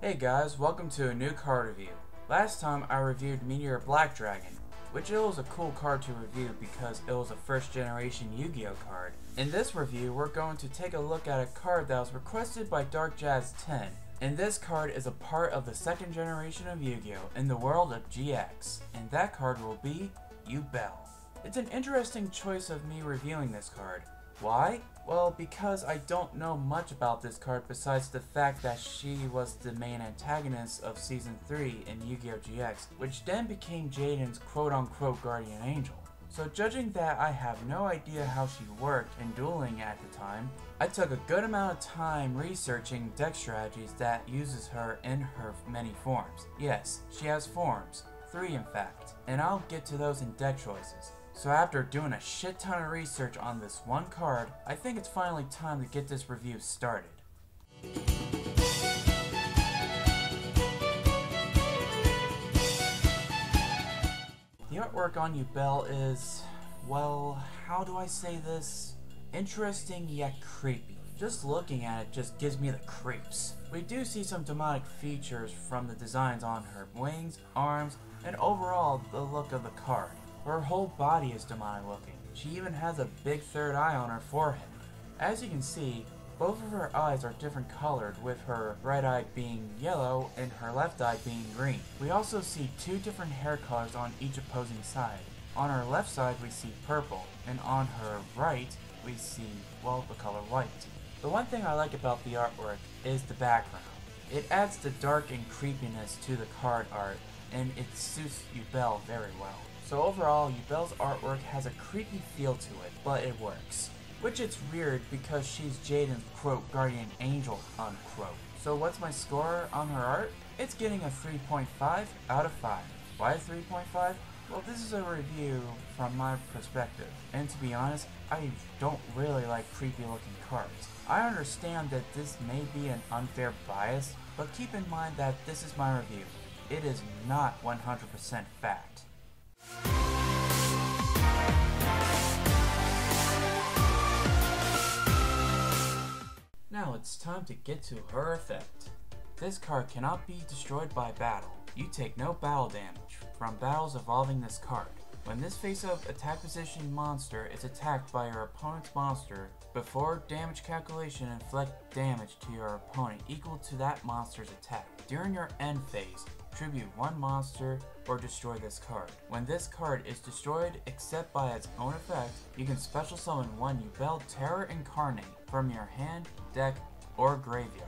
Hey guys, welcome to a new card review. Last time I reviewed Meteor Black Dragon, which it was a cool card to review because it was a first generation Yu-Gi-Oh card. In this review, we're going to take a look at a card that was requested by Dark Jazz 10. And this card is a part of the second generation of Yu-Gi-Oh in the world of GX, and that card will be Yubel. It's an interesting choice of me reviewing this card. Why? Well, because I don't know much about this card besides the fact that she was the main antagonist of Season 3 in Yu-Gi-Oh! GX, which then became Jaden's quote-unquote guardian angel. So judging that I have no idea how she worked in dueling at the time, I took a good amount of time researching deck strategies that uses her in her many forms. Yes, she has forms, 3 in fact, and I'll get to those in deck choices. So after doing a shit ton of research on this one card, I think it's finally time to get this review started. The artwork on Yubel is, well, how do I say this? Interesting yet creepy. Just looking at it just gives me the creeps. We do see some demonic features from the designs on her wings, arms, and overall the look of the card. Her whole body is demonic looking. She even has a big third eye on her forehead. As you can see, both of her eyes are different colored, with her right eye being yellow and her left eye being green. We also see 2 different hair colors on each opposing side. On her left side we see purple, and on her right we see, well, the color white. The one thing I like about the artwork is the background. It adds the dark and creepiness to the card art, and it suits Yubel very well. So overall, Yubel's artwork has a creepy feel to it, but it works. Which it's weird because she's Jaden's quote guardian angel unquote. So what's my score on her art? It's getting a 3.5 out of 5. Why 3.5? Well, this is a review from my perspective, and to be honest, I don't really like creepy looking cards. I understand that this may be an unfair bias, but keep in mind that this is my review. It is not 100% fact. Now it's time to get to her effect. This card cannot be destroyed by battle. You take no battle damage from battles involving this card. When this face-up attack position monster is attacked by your opponent's monster, before damage calculation inflict damage to your opponent equal to that monster's attack. During your end phase, tribute 1 monster or destroy this card. When this card is destroyed except by its own effect, you can special summon 1 Yubel Terror Incarnate from your hand, deck, or graveyard.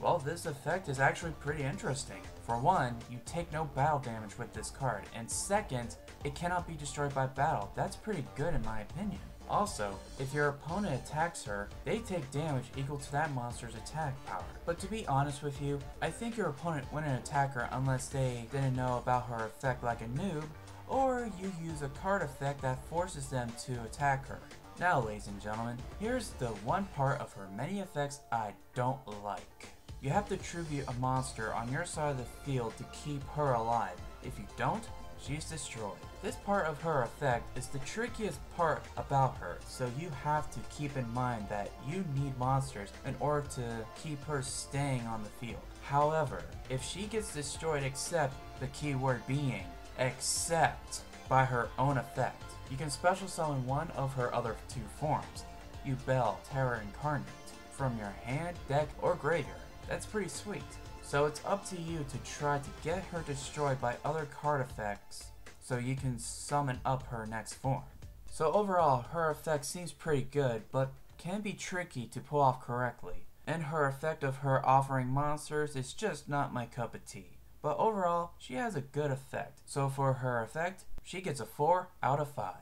Well, this effect is actually pretty interesting. For one, you take no battle damage with this card, and second, it cannot be destroyed by battle. That's pretty good in my opinion. Also, if your opponent attacks her, they take damage equal to that monster's attack power. But to be honest with you, I think your opponent wouldn't attack her unless they didn't know about her effect like a noob, or you use a card effect that forces them to attack her. Now ladies and gentlemen, here's the one part of her many effects I don't like. You have to tribute a monster on your side of the field to keep her alive. If you don't, she's destroyed. This part of her effect is the trickiest part about her, so you have to keep in mind that you need monsters in order to keep her staying on the field. However, if she gets destroyed except, the keyword being, except by her own effect, you can special summon 1 of her other 2 forms, Yubel Terror Incarnate, from your hand, deck, or graveyard. That's pretty sweet. So it's up to you to try to get her destroyed by other card effects so you can summon up her next form. So overall, her effect seems pretty good, but can be tricky to pull off correctly. And her effect of her offering monsters is just not my cup of tea. But overall, she has a good effect. So for her effect, she gets a 4 out of 5.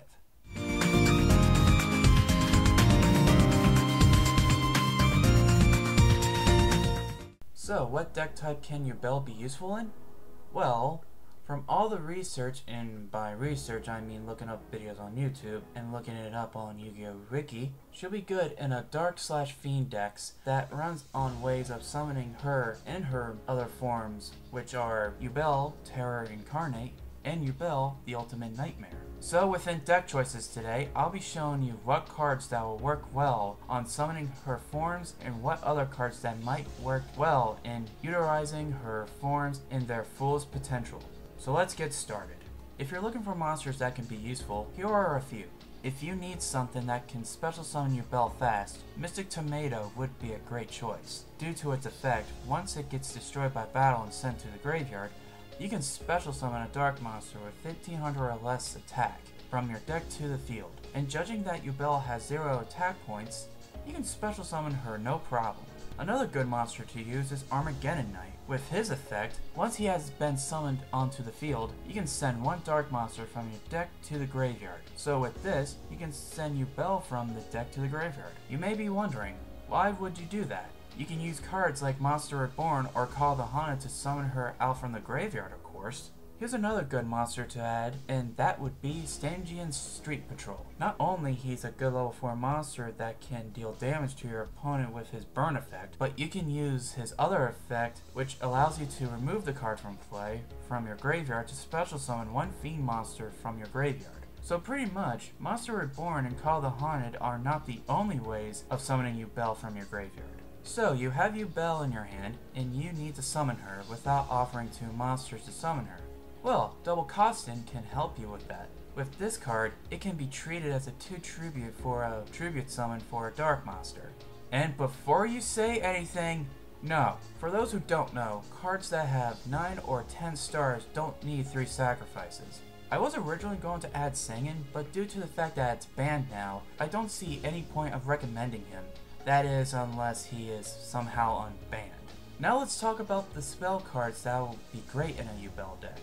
So, what deck type can Yubel be useful in? Well, from all the research, and by research I mean looking up videos on YouTube and looking it up on Yu-Gi-Oh! Wiki, she'll be good in a Dark/Fiend decks that runs on ways of summoning her in her other forms, which are Yubel Terror Incarnate and Yubel the Ultimate Nightmare. So within deck choices today, I'll be showing you what cards that will work well on summoning her forms and what other cards that might work well in utilizing her forms in their fullest potential. So let's get started. If you're looking for monsters that can be useful, here are a few. If you need something that can special summon Yubel fast, Mystic Tomato would be a great choice. Due to its effect, once it gets destroyed by battle and sent to the graveyard, you can special summon a dark monster with 1500 or less attack from your deck to the field. And judging that Yubel has 0 attack points, you can special summon her no problem. Another good monster to use is Armageddon Knight. With his effect, once he has been summoned onto the field, you can send one dark monster from your deck to the graveyard. So with this, you can send Yubel from the deck to the graveyard. You may be wondering, why would you do that? You can use cards like Monster Reborn or Call the Haunted to summon her out from the graveyard, of course. Here's another good monster to add, and that would be Stangian's Street Patrol. Not only he's a good level 4 monster that can deal damage to your opponent with his burn effect, but you can use his other effect, which allows you to remove the card from play from your graveyard to special summon one fiend monster from your graveyard. So pretty much, Monster Reborn and Call the Haunted are not the only ways of summoning Yubel from your graveyard. So you have Yubel in your hand, and you need to summon her without offering 2 monsters to summon her. Well, Double Costin can help you with that. With this card, it can be treated as a 2 tribute for a tribute summon for a dark monster. And before you say anything, no. For those who don't know, cards that have 9 or 10 stars don't need 3 sacrifices. I was originally going to add Singin, but due to the fact that it's banned now, I don't see any point of recommending him. That is, unless he is somehow unbanned. Now let's talk about the spell cards that will be great in a Yubel deck.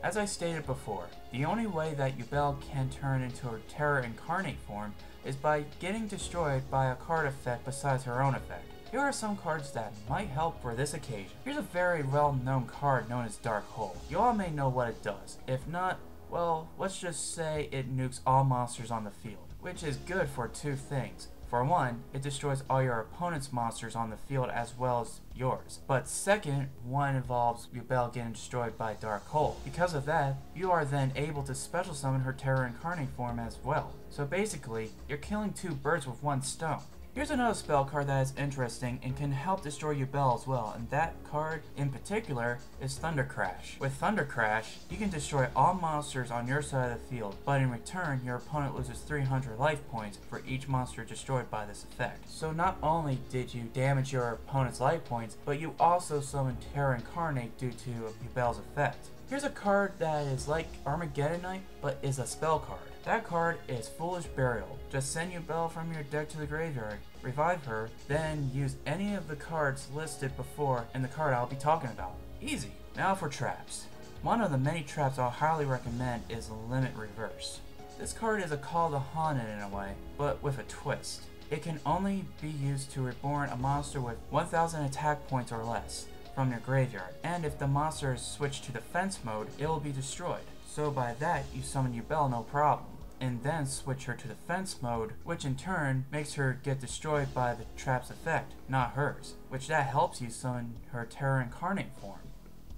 As I stated before, the only way that Yubel can turn into her Terror Incarnate form is by getting destroyed by a card effect besides her own effect. Here are some cards that might help for this occasion. Here's a very well-known card known as Dark Hole. You all may know what it does. If not, well, let's just say it nukes all monsters on the field, which is good for 2 things. For one, it destroys all your opponent's monsters on the field as well as yours. But second, one involves Yubel getting destroyed by Dark Hole. Because of that, you are then able to special summon her Terror Incarnate form as well. So basically, you're killing 2 birds with 1 stone. Here's another spell card that is interesting and can help destroy Yubel as well, and that card in particular is Thunder Crash. With Thunder Crash, you can destroy all monsters on your side of the field, but in return, your opponent loses 300 life points for each monster destroyed by this effect. So not only did you damage your opponent's life points, but you also summoned Terror Incarnate due to Yubel's effect. Here's a card that is like Armageddon Knight, but is a spell card. That card is Foolish Burial. Just send Yubel from your deck to the graveyard, revive her, then use any of the cards listed before in the card I'll be talking about. Easy. Now for traps. One of the many traps I'll highly recommend is Limit Reverse. This card is a Call the Haunted in a way, but with a twist. It can only be used to reborn a monster with 1000 attack points or less from your graveyard, and if the monster is switched to defense mode, it will be destroyed. So by that, you summon Yubel no problem, and then switch her to defense mode, which in turn makes her get destroyed by the trap's effect, not hers, which that helps you summon her Terror Incarnate form.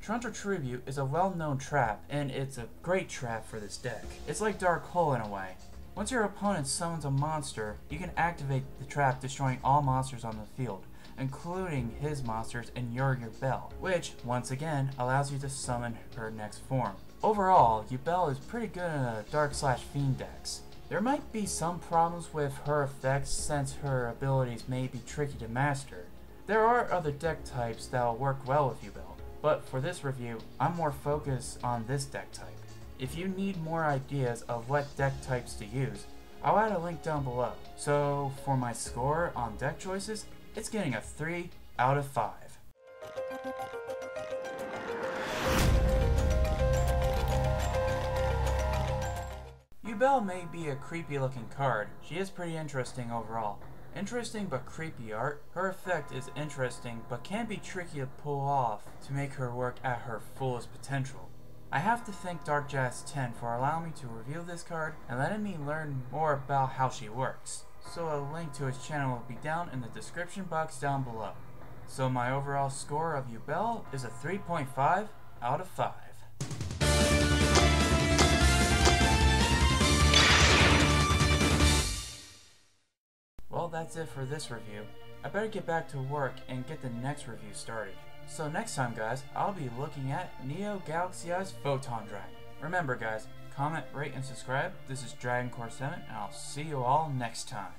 Trunter Tribute is a well-known trap, and it's a great trap for this deck. It's like Dark Hole in a way. Once your opponent summons a monster, you can activate the trap, destroying all monsters on the field, including his monsters and your Yubel, which, once again, allows you to summon her next form. Overall, Yubel is pretty good in a Dark/Fiend decks. There might be some problems with her effects since her abilities may be tricky to master. There are other deck types that will work well with Yubel, but for this review, I'm more focused on this deck type. If you need more ideas of what deck types to use, I'll add a link down below. So for my score on deck choices, it's getting a 3 out of 5. Yubel may be a creepy looking card. She is pretty interesting overall. Interesting but creepy art. Her effect is interesting but can be tricky to pull off to make her work at her fullest potential. I have to thank DarkJazz10 for allowing me to review this card and letting me learn more about how she works. So a link to his channel will be down in the description box down below. So my overall score of Yubel is a 3.5 out of 5. that's it for this review. I better get back to work and get the next review started. So next time, guys, I'll be looking at Neo Galaxy Eye's Photon Dragon. Remember, guys, comment, rate, and subscribe. This is Dragon Core 7, and I'll see you all next time.